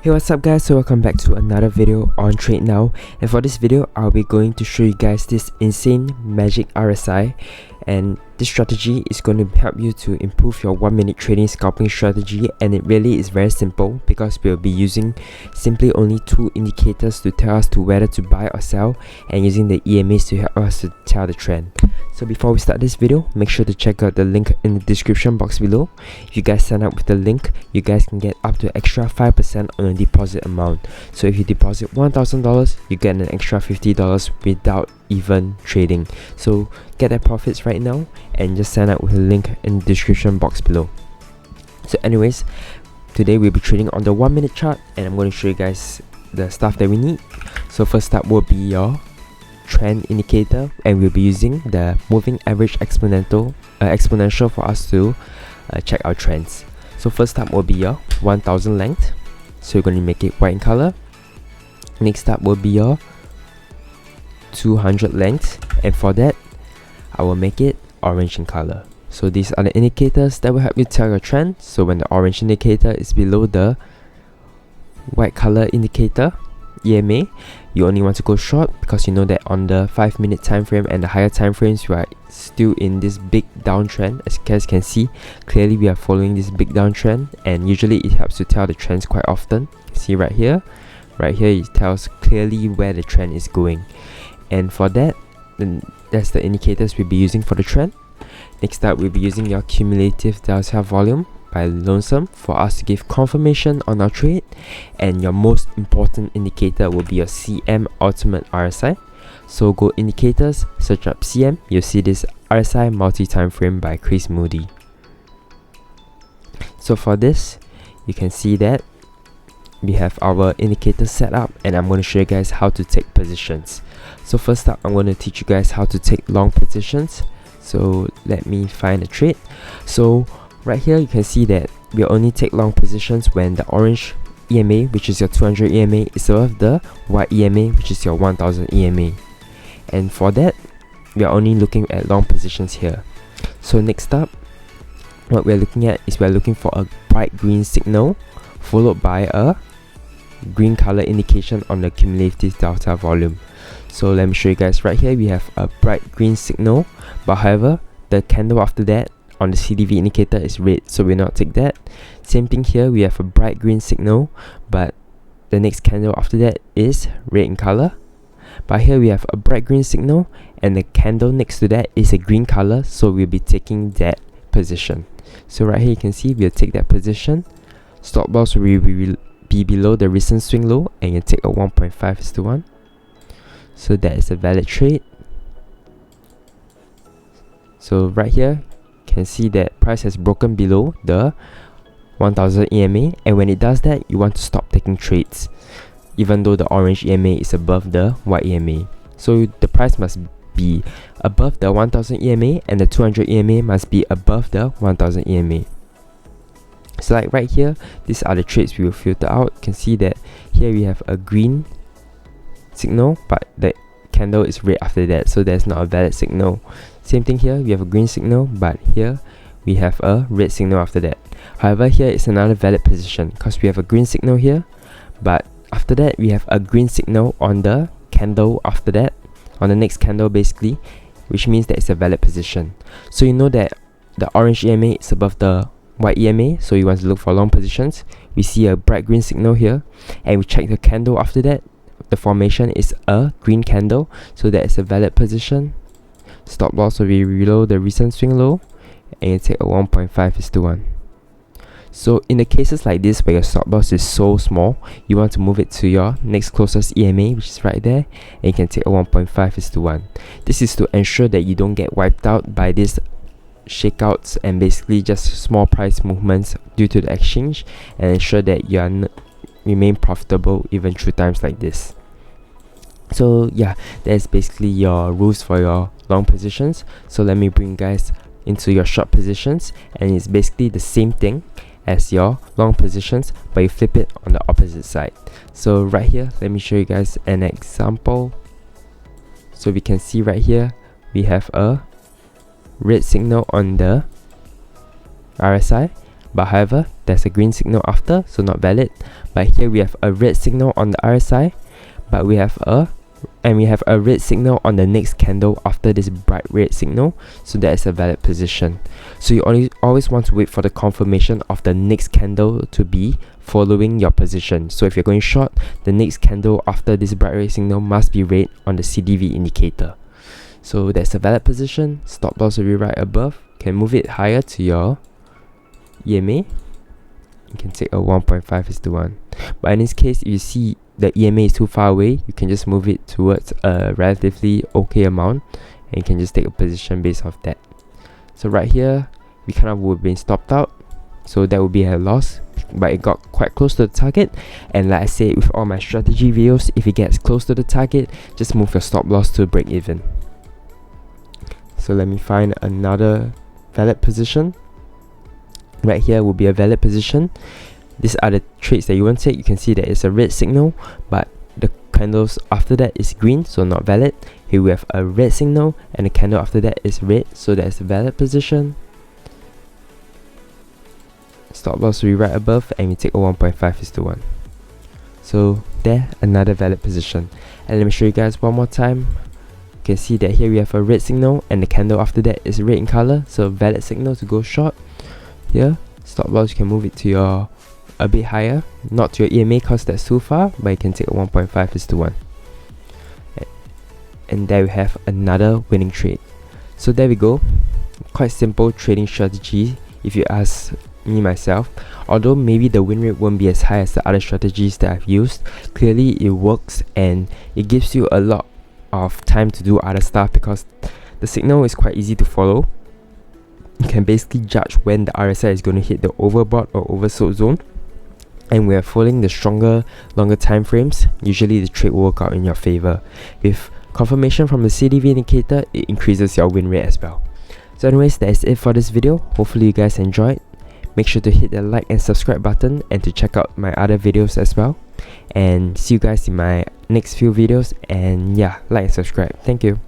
Hey, what's up guys? So welcome back to another video on Trade Now, and for this video I'll be going to show you guys this insane magic RSI, and this strategy is going to help you to improve your 1 minute trading scalping strategy. And it really is very simple because we'll be using simply only two indicators to tell us to whether to buy or sell, and using the EMAs to help us to tell the trend. So before we start this video, make sure to check out the link in the description box below. If you guys sign up with the link, you guys can get up to extra 5% on a deposit amount. So if you deposit $1,000, you get an extra $50 without even trading. So get that profits right now and just sign up with the link in the description box below. So anyways, today we'll be trading on the 1 minute chart, and I'm going to show you guys the stuff that we need. So first up will be your trend indicator, and we'll be using the moving average exponential for us to check our trends. So first up will be your 1000 length, so you're going to make it white in color. Next up will be your 200 length, and for that I will make it orange in color. So these are the indicators that will help you tell your trend. So when the orange indicator is below the white color indicator EMA, you only want to go short, because you know that on the 5 minute time frame and the higher time frames we are still in this big downtrend. As you guys can see, clearly we are following this big downtrend, and usually it helps to tell the trends quite often. See right here it tells clearly where the trend is going, and for that, then that's the indicators we'll be using for the trend. Next up, we'll be using your cumulative delta volume by Lonesome for us to give confirmation on our trade, and your most important indicator will be your CM ultimate RSI. So go indicators, search up CM, you'll see this RSI multi-time frame by Chris Moody. So for this, you can see that we have our indicators set up, and I'm going to show you guys how to take positions. So first up, I'm going to teach you guys how to take long positions. So let me find a trade. So right here you can see that we only take long positions when the orange EMA, which is your 200 EMA, is above the white EMA, which is your 1000 EMA. And for that, we are only looking at long positions here. So next up, what we're looking at is we're looking for a bright green signal followed by a green color indication on the cumulative delta volume. So let me show you guys. Right here we have a bright green signal, but however the candle after that on the CDV indicator is red, so we'll not take that. Same thing here, we have a bright green signal, but the next candle after that is red in color. But here we have a bright green signal, and the candle next to that is a green color, so we'll be taking that position. So right here you can see we'll take that position. Stop loss will be below the recent swing low, and you take a 1.5:1. So that is a valid trade. So right here you can see that price has broken below the 1000 EMA, and when it does that, you want to stop taking trades even though the orange EMA is above the white EMA. So the price must be above the 1000 EMA, and the 200 EMA must be above the 1000 EMA. So like right here, these are the trades we will filter out. You can see that here we have a green signal, but the candle is red after that, so that's not a valid signal. Same thing here, we have a green signal, but here we have a red signal after that. However, here is another valid position because we have a green signal here, but after that we have a green signal on the candle after that, on the next candle basically, which means that it's a valid position. So you know that the orange EMA is above the white EMA, so you want to look for long positions. We see a bright green signal here, and we check the candle after that. The formation is a green candle, so that is a valid position. Stop loss will be below the recent swing low, and you take a 1.5:1. So in the cases like this where your stop loss is so small, you want to move it to your next closest EMA, which is right there, and you can take a 1.5:1. This is to ensure that you don't get wiped out by these shakeouts and basically just small price movements due to the exchange, and ensure that you remain profitable even through times like this. So yeah, that's basically your rules for your long positions. So let me bring you guys into your short positions, and it's basically the same thing as your long positions, but you flip it on the opposite side. So right here, let me show you guys an example. So we can see right here we have a red signal on the RSI, but however there's a green signal after, so not valid. But here we have a red signal on the RSI, but we have a red signal on the next candle after this bright red signal, so that is a valid position. So you always want to wait for the confirmation of the next candle to be following your position. So if you're going short, the next candle after this bright red signal must be red on the CDV indicator. So that's a valid position. Stop loss will be right above. Can move it higher to your EMA. You can take a 1.5:1. But in this case, if you see the EMA is too far away, you can just move it towards a relatively okay amount, and you can just take a position based off that. So right here, we kind of would have been stopped out, so that would be a loss, but it got quite close to the target. And like I said with all my strategy videos, if it gets close to the target, just move your stop loss to break even. So let me find another valid position. Right here will be a valid position. These are the trades that you want to take. You can see that it's a red signal, but the candles after that is green, so not valid. Here we have a red signal, and the candle after that is red, so that's a valid position. Stop loss will be right above, and we take a 1.5:1. So there, another valid position. And let me show you guys one more time. You can see that here we have a red signal, and the candle after that is red in color, so valid signal to go short. Here, stop loss, you can move it to your a bit higher, not to your EMA because that's too far, but you can take a 1.5:1. And there we have another winning trade. So there we go. Quite simple trading strategy if you ask me myself. Although maybe the win rate won't be as high as the other strategies that I've used, clearly it works and it gives you a lot of time to do other stuff because the signal is quite easy to follow. You can basically judge when the RSI is going to hit the overbought or oversold zone, and we are following the stronger, longer time frames. Usually the trade will work out in your favor. With confirmation from the CDV indicator, it increases your win rate as well. So anyways, that is it for this video. Hopefully you guys enjoyed. Make sure to hit the like and subscribe button and to check out my other videos as well. And see you guys in my next few videos, and yeah, like and subscribe. Thank you.